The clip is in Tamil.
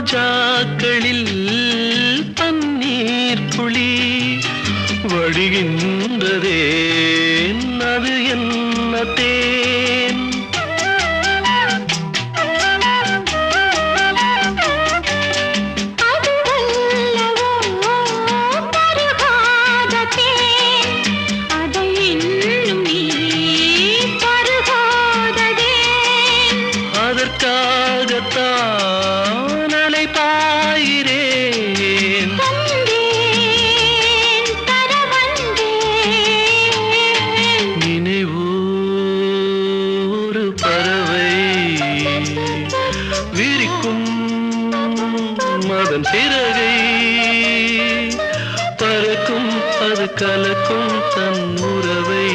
ரோஜாக்களில் பன்னீர் புளி வடிகின்றதே அது என்ன தேன் அதற்காகத்தான் அலைபாயிரேன் நினைவோ ஒரு பறவை விரிக்கும் அதன் சிறகை பறக்கும் அது கலக்கும் தன் உறவை